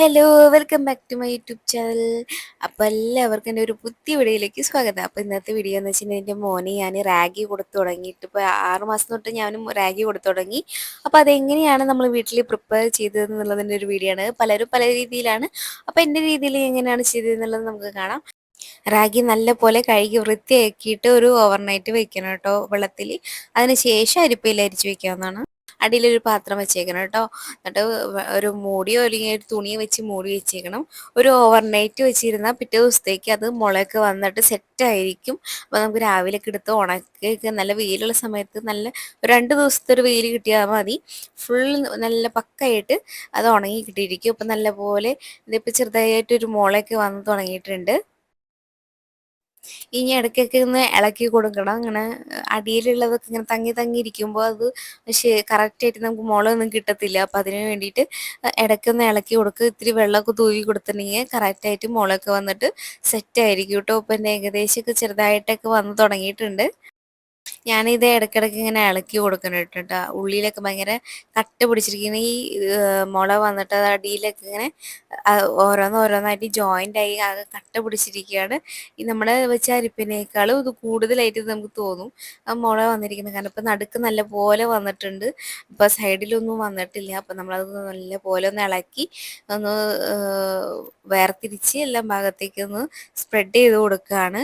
Hello, welcome back to my YouTube channel. അപ്പോൾ എല്ലാവർക്കും എൻ്റെ ഒരു പുതിയ വീഡിയോയിലേക്ക് സ്വാഗതം. അപ്പോൾ ഇന്നത്തെ വീഡിയോ എന്ന് വെച്ചിട്ടുണ്ടെങ്കിൽ എൻ്റെ മോനെ ഞാൻ റാഗി കൊടുത്തു തുടങ്ങിയിട്ട് ഇപ്പോൾ 6 മാസം തൊട്ട് ഞാനും റാഗി കൊടുത്തു തുടങ്ങി. അപ്പോൾ അതെങ്ങനെയാണ് നമ്മൾ വീട്ടിൽ പ്രിപ്പയർ ചെയ്തതെന്നുള്ളതിൻ്റെ ഒരു വീഡിയോ ആണ്. പലരും പല രീതിയിലാണ്. അപ്പോൾ എൻ്റെ രീതിയിൽ എങ്ങനെയാണ് ചെയ്തതെന്നുള്ളത് നമുക്ക് കാണാം. റാഗി നല്ല പോലെ കഴുകി വൃത്തിയാക്കിയിട്ട് ഒരു ഓവർനൈറ്റ് വെക്കണം കേട്ടോ വെള്ളത്തിൽ. അതിന് ശേഷം അരിപ്പയിൽ അരിച്ച് വെക്കാവുന്നതാണ്. അടിയിലൊരു പാത്രം വെച്ചേക്കണം കേട്ടോ. എന്നിട്ട് ഒരു മൂടിയോ അല്ലെങ്കിൽ ഒരു തുണിയോ വെച്ച് മൂടി വെച്ചേക്കണം. ഒരു ഓവർനൈറ്റ് വെച്ചിരുന്നാൽ പിറ്റേ ദിവസത്തേക്ക് അത് മുളയൊക്കെ വന്നിട്ട് സെറ്റായിരിക്കും. അപ്പോൾ നമുക്ക് രാവിലെയൊക്കെ എടുത്ത് ഉണക്കിയൊക്കെ നല്ല വെയിലുള്ള സമയത്ത് നല്ല 2 ദിവസത്തെ ഒരു വെയിൽ കിട്ടിയാൽ മതി. ഫുൾ നല്ല പക്കായിട്ട് അത് ഉണങ്ങി കിട്ടിയിരിക്കും. അപ്പം നല്ലപോലെ ഇതിപ്പോൾ ചെറുതായിട്ടൊരു മുളയൊക്കെ വന്ന് തുടങ്ങിയിട്ടുണ്ട്. ഇനി ഇടയ്ക്കൊക്കെ ഒന്ന് ഇളക്കി കൊടുക്കണം. ഇങ്ങനെ അടിയിലുള്ളതൊക്കെ ഇങ്ങനെ തങ്ങി തങ്ങി ഇരിക്കുമ്പോൾ അത് കറക്റ്റായിട്ട് നമുക്ക് മുളയൊന്നും കിട്ടത്തില്ല. അപ്പോൾ അതിന് വേണ്ടിയിട്ട് ഇടയ്ക്കൊന്ന് ഇളക്കി കൊടുക്കുക. ഇത്തിരി വെള്ളമൊക്കെ തൂവി കൊടുത്തിട്ടുണ്ടെങ്കിൽ കറക്റ്റായിട്ട് മുളയൊക്കെ വന്നിട്ട് സെറ്റായിരിക്കും കേട്ടോ. ഇപ്പം എൻ്റെ ഏകദേശമൊക്കെ ചെറുതായിട്ടൊക്കെ വന്ന് തുടങ്ങിയിട്ടുണ്ട്. ഞാനിത് ഇടയ്ക്കിടയ്ക്ക് ഇങ്ങനെ ഇളക്കി കൊടുക്കണം കേട്ടോ. ഉള്ളിലൊക്കെ ഭയങ്കര കട്ട പിടിച്ചിരിക്കുന്ന ഈ മുള വന്നിട്ട് അത് അടിയിലൊക്കെ ഇങ്ങനെ ഓരോന്നോരോന്നായിട്ട് ജോയിൻ്റ് ആയി ആകെ കട്ട പിടിച്ചിരിക്കുകയാണ്. ഈ നമ്മൾ വെച്ച അരിപ്പിനേക്കാളും ഇത് കൂടുതലായിട്ട് നമുക്ക് തോന്നും ആ മുള വന്നിരിക്കുന്നത്. കാരണം ഇപ്പം നടുക്ക് നല്ല പോലെ വന്നിട്ടുണ്ട്. ഇപ്പം സൈഡിലൊന്നും വന്നിട്ടില്ല. അപ്പം നമ്മളത് നല്ല പോലെ ഒന്ന് ഇളക്കി ഒന്ന് വേർതിരിച്ച് എല്ലാ ഭാഗത്തേക്കൊന്ന് സ്പ്രെഡ് ചെയ്ത് കൊടുക്കുകയാണ്.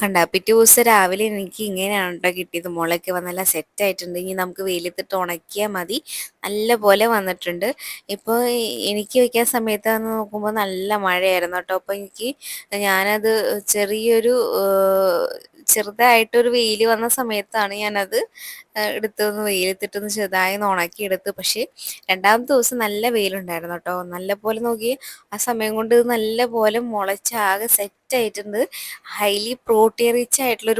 കണ്ട പിറ്റേ ദിവസം രാവിലെ എനിക്ക് ഇങ്ങനെയാണ് കേട്ടോ കിട്ടിയത്. മുളയൊക്കെ വന്ന് നല്ല സെറ്റായിട്ടുണ്ട്. ഇനി നമുക്ക് വെയിലത്തിട്ട് ഉണക്കിയാൽ മതി. നല്ല പോലെ വന്നിട്ടുണ്ട്. ഇപ്പോൾ എനിക്ക് വയ്ക്കാൻ സമയത്താന്ന് നോക്കുമ്പോൾ നല്ല മഴയായിരുന്നു കേട്ടോ. അപ്പോൾ ഞാനത് ചെറിയൊരു ചെറുതായിട്ടൊരു വെയിൽ വന്ന സമയത്താണ് ഞാനത് എടുത്തൊന്ന് വെയിലത്തിട്ടൊന്ന് ചെറുതായി ഒന്ന് ഉണക്കിയെടുത്ത്. പക്ഷേ രണ്ടാമത്തെ ദിവസം നല്ല വെയിലുണ്ടായിരുന്നു കേട്ടോ. നല്ല പോലെ നോക്കി ആ സമയം കൊണ്ട് നല്ല പോലെ മുളച്ചാകെ സെറ്റായിട്ടുണ്ട്. ഹൈലി പ്രോട്ടീൻ റിച്ച് ആയിട്ടുള്ള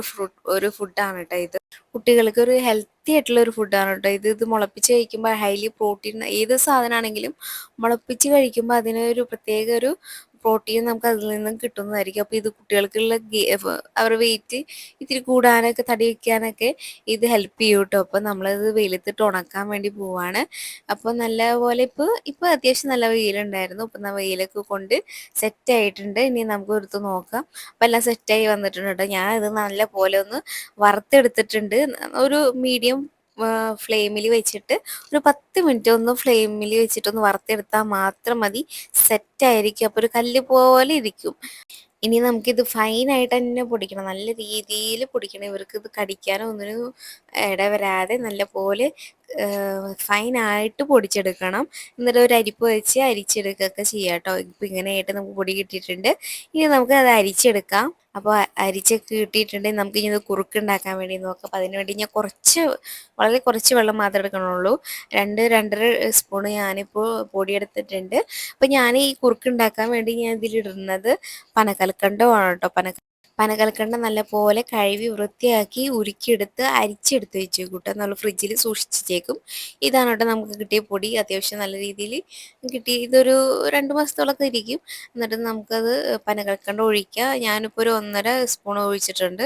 ഒരു ഫുഡാണ് കേട്ടോ ഇത്. കുട്ടികൾക്ക് ഒരു ഹെൽത്തി ആയിട്ടുള്ള ഒരു ഫുഡാണ് കേട്ടോ ഇത് മുളപ്പിച്ച് കഴിക്കുമ്പോൾ ഹൈലി പ്രോട്ടീൻ ഏത് സാധനമാണെങ്കിലും മുളപ്പിച്ച് കഴിക്കുമ്പോൾ അതിനൊരു പ്രത്യേക ഒരു പ്രോട്ടീൻ നമുക്ക് അതിൽ നിന്നും കിട്ടുന്നതായിരിക്കും. അപ്പോൾ ഇത് കുട്ടികൾക്കുള്ള അവരുടെ വെയിറ്റ് ഇത്തിരി കൂടാനൊക്കെ തടി വയ്ക്കാനൊക്കെ ഇത് ഹെൽപ്പ് ചെയ്യും കേട്ടോ. അപ്പോൾ നമ്മളത് വെയിലത്തിട്ട് ഉണക്കാൻ വേണ്ടി പോവാണ്. അപ്പോൾ നല്ലപോലെ ഇപ്പോൾ അത്യാവശ്യം നല്ല വെയിലുണ്ടായിരുന്നു. ഇപ്പം വെയിലൊക്കെ കൊണ്ട് സെറ്റായിട്ടുണ്ട്. ഇനി നമുക്ക് എടുത്ത് നോക്കാം. അപ്പം എല്ലാം സെറ്റായി വന്നിട്ടുണ്ട് കേട്ടോ. ഞാനിത് നല്ല പോലെ ഒന്ന് വറുത്തെടുത്തിട്ടുണ്ട്. ഒരു മീഡിയം ഫ്ലെയിമിൽ വെച്ചിട്ട് ഒരു 10 മിനിറ്റ് ഒന്ന് ഫ്ലെയിമിൽ വെച്ചിട്ടൊന്ന് വറുത്തെടുത്താൽ മാത്രം മതി. സെറ്റായിരിക്കും. അപ്പോൾ ഒരു കല്ല് പോലെ ഇരിക്കും. ഇനി നമുക്കിത് ഫൈനായിട്ട് തന്നെ പൊടിക്കണം. നല്ല രീതിയിൽ പൊടിക്കണം. ഇവർക്ക് ഇത് കടിക്കാനോ ഒന്നിനും ഇടവരാതെ നല്ല പോലെ ഫൈനായിട്ട് പൊടിച്ചെടുക്കണം. എന്നിട്ട് ഒരു അരിപ്പ് വെച്ച് അരിച്ചെടുക്കുകയൊക്കെ ചെയ്യാം കേട്ടോ. ഇപ്പം ഇങ്ങനെയായിട്ട് നമുക്ക് പൊടി കിട്ടിയിട്ടുണ്ട്. ഇനി നമുക്ക് അത് അരിച്ചെടുക്കാം. അപ്പോൾ അരിച്ചൊക്കെ കിട്ടിയിട്ടുണ്ടെങ്കിൽ നമുക്ക് ഇനി ഇത് കുറുക്കുണ്ടാക്കാൻ വേണ്ടി നോക്കാം. അപ്പോൾ അതിന് വേണ്ടി ഞാൻ വളരെ കുറച്ച് വെള്ളം മാത്രമേ എടുക്കണുള്ളൂ. 2-2.5 സ്പൂണ് ഞാനിപ്പോൾ പൊടിയെടുത്തിട്ടുണ്ട്. അപ്പോൾ ഞാൻ ഈ കുറുക്കുണ്ടാക്കാൻ വേണ്ടി ഞാൻ ഇതിലിടുന്നത് പനക്കൽക്കണ്ടമാണ് കേട്ടോ. പനകൽക്കണ്ടം നല്ല പോലെ കഴുകി വൃത്തിയാക്കി ഉരുക്കിയെടുത്ത് അരിച്ചെടുത്ത് വെച്ചേക്കും കേട്ടോ. നമ്മൾ ഫ്രിഡ്ജിൽ സൂക്ഷിച്ചേക്കും. ഇതാണ് കേട്ടോ നമുക്ക് കിട്ടിയ പൊടി. അത്യാവശ്യം നല്ല രീതിയിൽ കിട്ടി. ഇതൊരു 2 മാസത്തോളമൊക്കെ ഇരിക്കും. എന്നിട്ട് നമുക്കത് പനകൽക്കണ്ടം ഒഴിക്കുക. ഞാനിപ്പോൾ ഒരു 1.5 സ്പൂൺ ഒഴിച്ചിട്ടുണ്ട്.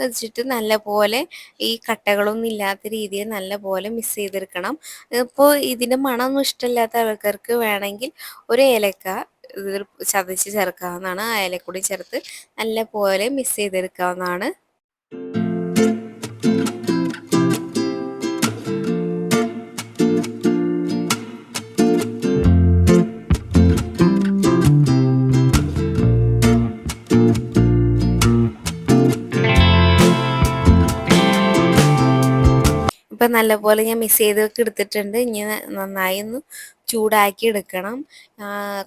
വെച്ചിട്ട് നല്ല പോലെ ഈ കട്ടകളൊന്നും ഇല്ലാത്ത രീതിയിൽ നല്ല പോലെ മിക്സ് ചെയ്തെടുക്കണം. ഇപ്പോൾ ഇതിൻ്റെ മണമൊന്നും ഇഷ്ടമില്ലാത്ത ആൾക്കാർക്ക് വേണമെങ്കിൽ ഒരു ഏലക്ക ഇതിൽ ചതച്ച് ചേർക്കാവുന്നതാണ്. ആ ഏലക്കൂടി ചേർത്ത് നല്ല പോലെ മിക്സ് ചെയ്തെടുക്കാവുന്നതാണ്. ഇപ്പം നല്ലപോലെ ഞാൻ മിക്സ് ചെയ്തൊക്കെ എടുത്തിട്ടുണ്ട്. ഇനി നന്നായി ഒന്ന് ചൂടാക്കി എടുക്കണം.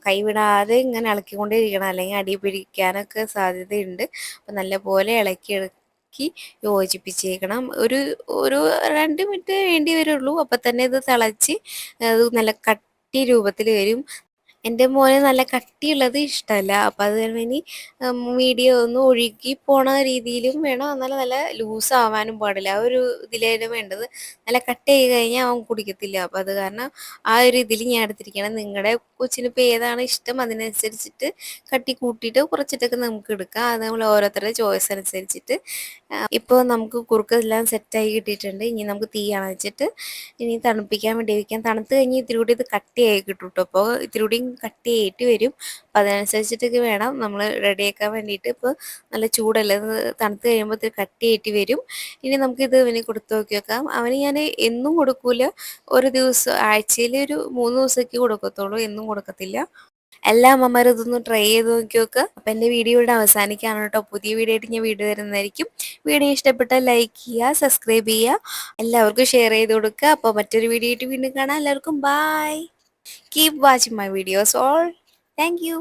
കൈവിടാതെ ഇങ്ങനെ ഇളക്കിക്കൊണ്ടേ അല്ലെങ്കിൽ അടി പിടിക്കാനൊക്കെ സാധ്യതയുണ്ട്. അപ്പം നല്ലപോലെ ഇളക്കി യോജിപ്പിച്ചേക്കണം. ഒരു ഒരു 2 മിനിറ്റ് വേണ്ടി വരുള്ളൂ. അപ്പം തന്നെ ഇത് തിളച്ച് അത് നല്ല കട്ടി രൂപത്തിൽ വരും. എൻ്റെ മോന് നല്ല കട്ടിയുള്ളത് ഇഷ്ടമല്ല. അപ്പം അത് കാരണം ഇനി മീഡിയം ഒന്ന് ഒഴുകി പോണ രീതിയിലും വേണം. എന്നാൽ നല്ല ലൂസ് ആവാനും പാടില്ല. ആ ഒരു ഇതിലാണ് വേണ്ടത്. നല്ല കട്ടിയായി കഴിഞ്ഞാൽ അവൻ കുടിക്കത്തില്ല. അപ്പം അത് കാരണം ആ ഒരു ഇതിൽ ഞാൻ എടുത്തിരിക്കുകയാണ്. നിങ്ങളുടെ കൊച്ചിന് ഇപ്പോൾ ഏതാണ് ഇഷ്ടം അതിനനുസരിച്ചിട്ട് കട്ടി കൂട്ടിയിട്ട് കുറച്ചിട്ടൊക്കെ നമുക്ക് എടുക്കാം. അത് നമ്മൾ ഓരോരുത്തരുടെ ചോയ്സ് അനുസരിച്ചിട്ട്. ഇപ്പോൾ നമുക്ക് കുറുക്കെല്ലാം സെറ്റായി കിട്ടിയിട്ടുണ്ട്. ഇനി നമുക്ക് തീ അണച്ചിട്ട് ഇനി തണുപ്പിക്കാൻ വേണ്ടി വയ്ക്കാം. തണുത്ത് കഴിഞ്ഞ് ഇത്തിരി കൂടി ഇത് കട്ടിയായി കിട്ടും കേട്ടോ. അപ്പോൾ ഇത്തിരി കൂടിയും കട്ടിയായിട്ട് വരും. അപ്പം അതിനനുസരിച്ചിട്ടൊക്കെ വേണം നമ്മൾ റെഡിയാക്കാൻ വേണ്ടിയിട്ട്. ഇപ്പോൾ നല്ല ചൂടല്ലേ, ഇത് തണുത്ത് കഴിയുമ്പോൾ ഇത്തിരി കട്ടിയായിട്ട് വരും. ഇനി നമുക്കിത് ഇവന് കൊടുത്ത് നോക്കി നോക്കാം. അവന് ഞാൻ എന്നും കൊടുക്കൂല, ഒരു ദിവസം ആഴ്ചയിൽ ഒരു 3 ദിവസമൊക്കെ കൊടുക്കത്തുള്ളൂ, എന്നും കൊടുക്കത്തില്ല. എല്ലാ അമ്മമാരും ഇതൊന്ന് ട്രൈ ചെയ്ത് നോക്കി നോക്കുക. അപ്പം എൻ്റെ വീഡിയോ ഇവിടെ അവസാനിക്കുകയാണ് കേട്ടോ. പുതിയ വീഡിയോ ആയിട്ട് ഞാൻ വീഡിയോ വരുന്നതായിരിക്കും. വീഡിയോ ഇഷ്ടപ്പെട്ടാൽ ലൈക്ക് ചെയ്യുക, സബ്സ്ക്രൈബ് ചെയ്യുക, എല്ലാവർക്കും ഷെയർ ചെയ്ത് കൊടുക്കുക. അപ്പോൾ മറ്റൊരു വീഡിയോ ആയിട്ട് വീണ്ടും കാണാം. എല്ലാവർക്കും bye. Keep watching my videos all. Thank U.